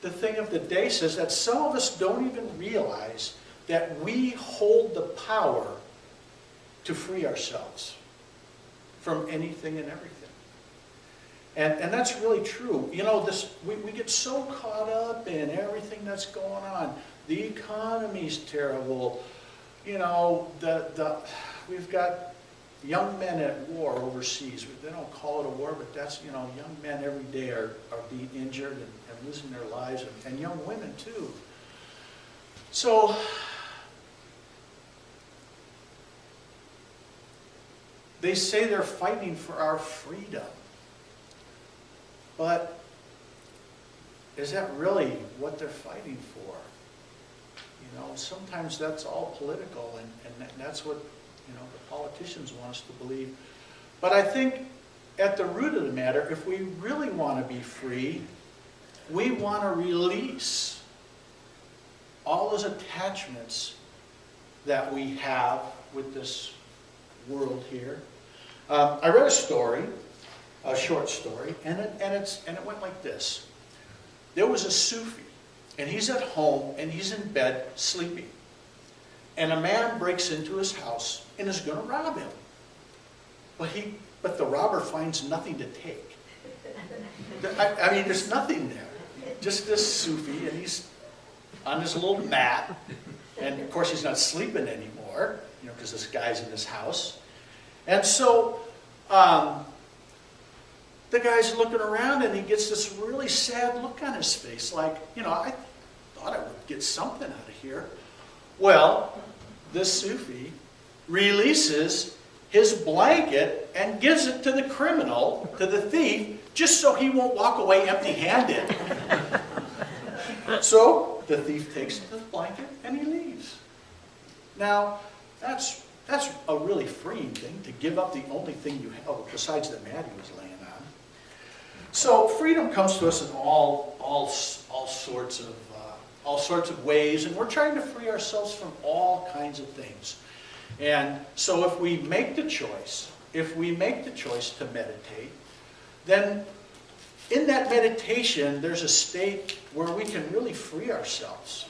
the thing of the day says that some of us don't even realize that we hold the power to free ourselves from anything and everything. And that's really true. You know, we get so caught up in everything that's going on. The economy's terrible. You know, we've got young men at war overseas. They don't call it a war, but that's, you know, young men every day are being injured and losing their lives, and young women too. So, they say they're fighting for our freedom. But is that really what they're fighting for? You know, sometimes that's all political, and that's what, you know, the politicians want us to believe. But I think at the root of the matter, if we really want to be free, we want to release all those attachments that we have with this world here. I read a story, a short story, and it went like this. There was a Sufi, and he's at home, and he's in bed sleeping. And a man breaks into his house and is going to rob him. But the robber finds nothing to take. I mean, there's nothing there. Just this Sufi, and he's on his little mat. And of course, he's not sleeping anymore, you know, because this guy's in his house. And so the guy's looking around, and he gets this really sad look on his face, like, you know, I thought I would get something out of here. Well, this Sufi releases his blanket and gives it to the criminal, to the thief, just so he won't walk away empty-handed. So the thief takes the blanket and he leaves. Now, that's a really freeing thing, to give up the only thing you have besides the mat he was laying on. So freedom comes to us in all sorts of ways, and we're trying to free ourselves from all kinds of things. And so if we make the choice to meditate, then in that meditation there's a state where we can really free ourselves.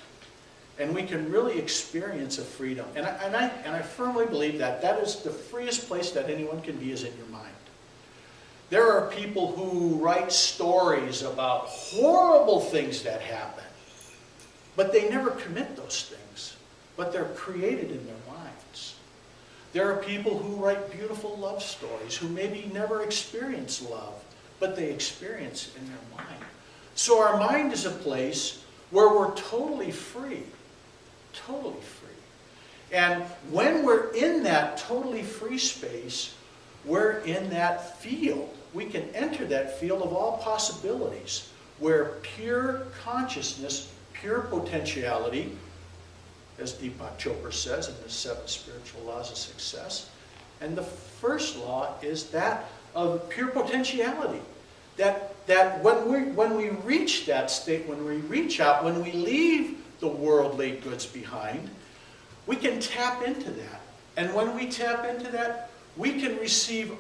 And we can really experience a freedom. And I firmly believe that is the freest place that anyone can be, is in your mind. There are people who write stories about horrible things that happen, but they never commit those things, but they're created in their minds. There are people who write beautiful love stories who maybe never experience love, but they experience it in their mind. So our mind is a place where we're totally free. Totally free. And when we're in that totally free space, we're in that field. We can enter that field of all possibilities, where pure consciousness, pure potentiality, as Deepak Chopra says in the 7 spiritual laws of success. And the first law is that of pure potentiality. That when we reach that state, when we reach out, when we leave the worldly goods behind, we can tap into that. And when we tap into that, we can receive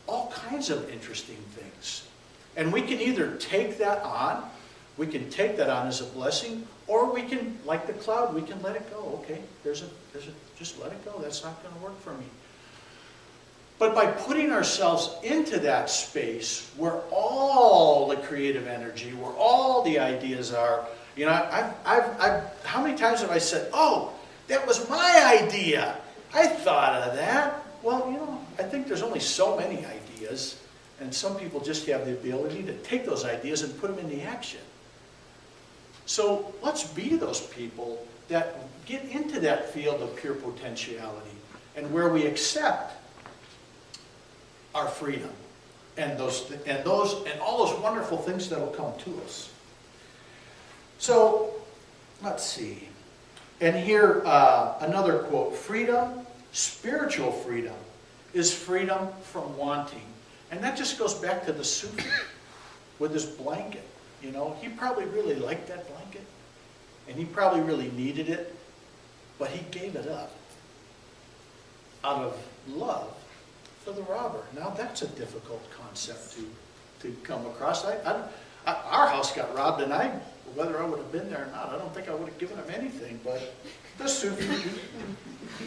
all kinds of interesting things. And we can either take that on, we can take that on as a blessing, or we can, like the cloud, we can let it go. Okay, just let it go. That's not going to work for me. But by putting ourselves into that space where all the creative energy, where all the ideas are, you know, how many times have I said, oh, that was my idea. I thought of that. Well, you know, I think there's only so many ideas, and some people just have the ability to take those ideas and put them into action. So let's be those people that get into that field of pure potentiality, and where we accept our freedom and all those wonderful things that will come to us. So let's see. And here another quote: freedom, spiritual freedom, is freedom from wanting. And that just goes back to the Sufi with his blanket. You know, he probably really liked that blanket, and he probably really needed it, but he gave it up out of love for the robber. Now that's a difficult concept to come across. Our house got robbed, and whether I would have been there or not, I don't think I would have given him anything, but the suit,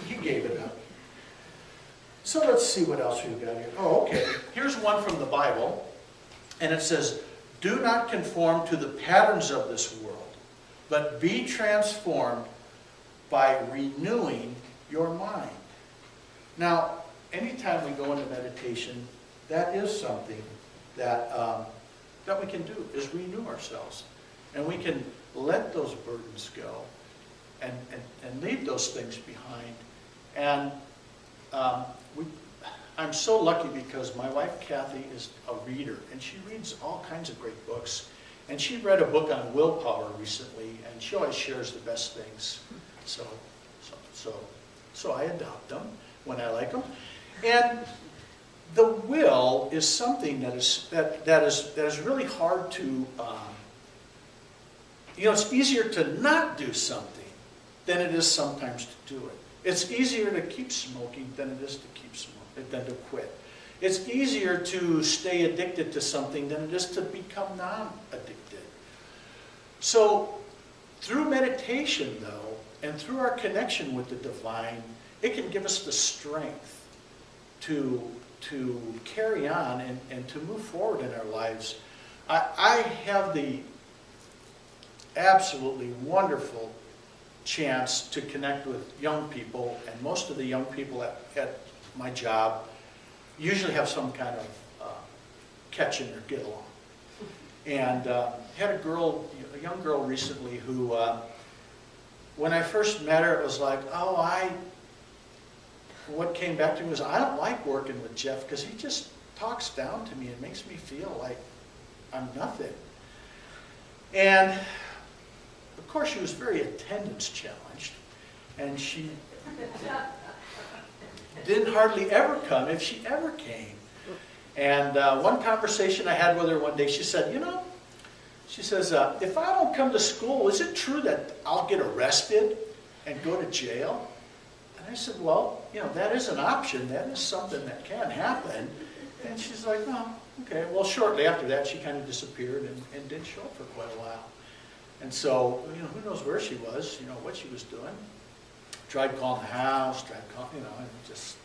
he gave it up. So let's see what else we've got here. Oh, okay. Here's one from the Bible, and it says, "Do not conform to the patterns of this world, but be transformed by renewing your mind." Now, anytime we go into meditation, that is something that we can do, is renew ourselves. And we can let those burdens go and leave those things behind. And I'm so lucky because my wife Kathy is a reader, and she reads all kinds of great books. And she read a book on willpower recently, and she always shares the best things. So I adopt them when I like them. And the will is something that is really hard to, it's easier to not do something than it is sometimes to do it. It's easier to keep smoking than it is to quit. It's easier to stay addicted to something than it is to become non-addicted. So through meditation, though, and through our connection with the divine, it can give us the strength to carry on and to move forward in our lives. I have the absolutely wonderful chance to connect with young people, and most of the young people at my job usually have some kind of catch in their get along. And had a young girl recently who, when I first met her, it was like, what came back to me was, I don't like working with Jeff because he just talks down to me and makes me feel like I'm nothing. And of course she was very attendance challenged, and she didn't hardly ever come, if she ever came. And one conversation I had with her one day, she said, she says, if I don't come to school, is it true that I'll get arrested and go to jail? And I said, well, that is an option. That is something that can happen. And she's like, oh, okay. Well, shortly after that, she kind of disappeared and didn't show up for quite a while. And so, who knows where she was, what she was doing. Tried calling the house, and just,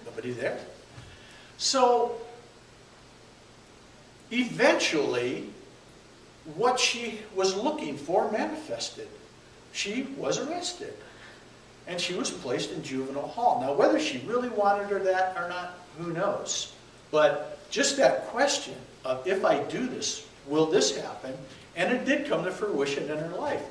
nobody there. So, eventually, what she was looking for manifested. She was arrested. And she was placed in juvenile hall. Now, whether she really wanted her that or not, who knows? But just that question of, if I do this, will this happen? And it did come to fruition in her life.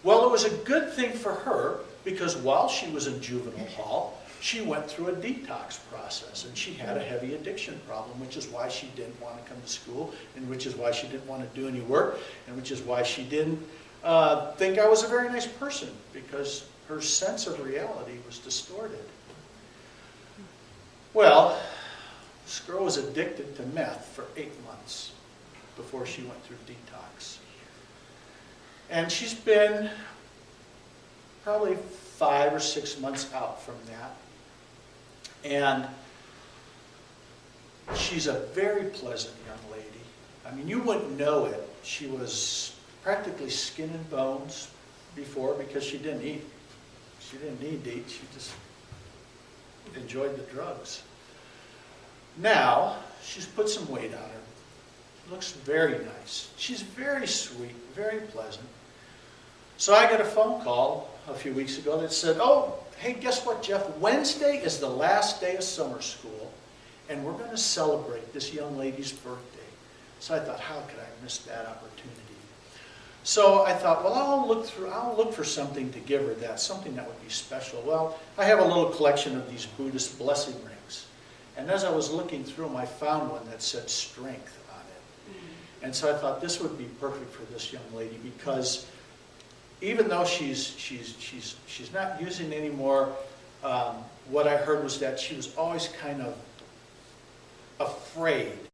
Well, it was a good thing for her, because while she was in juvenile hall, she went through a detox process, and she had a heavy addiction problem, which is why she didn't want to come to school, and which is why she didn't want to do any work, and which is why she didn't think I was a very nice person, because her sense of reality was distorted. Well, this girl was addicted to meth for 8 months before she went through detox. And she's been probably 5 or 6 months out from that. And she's a very pleasant young lady. I mean, you wouldn't know it. She was practically skin and bones before, because she didn't eat. She didn't need to eat. She just enjoyed the drugs. Now, she's put some weight on her. Looks very nice. She's very sweet, very pleasant. So I got a phone call a few weeks ago that said, oh, hey, guess what, Jeff? Wednesday is the last day of summer school, and we're going to celebrate this young lady's birthday. So I thought, how could I miss that opportunity? So I thought, well, I'll look for something to give her, something that would be special. Well, I have a little collection of these Buddhist blessing rings. And as I was looking through them, I found one that said strength on it. And so I thought this would be perfect for this young lady, because even though she's not using anymore, what I heard was that she was always kind of afraid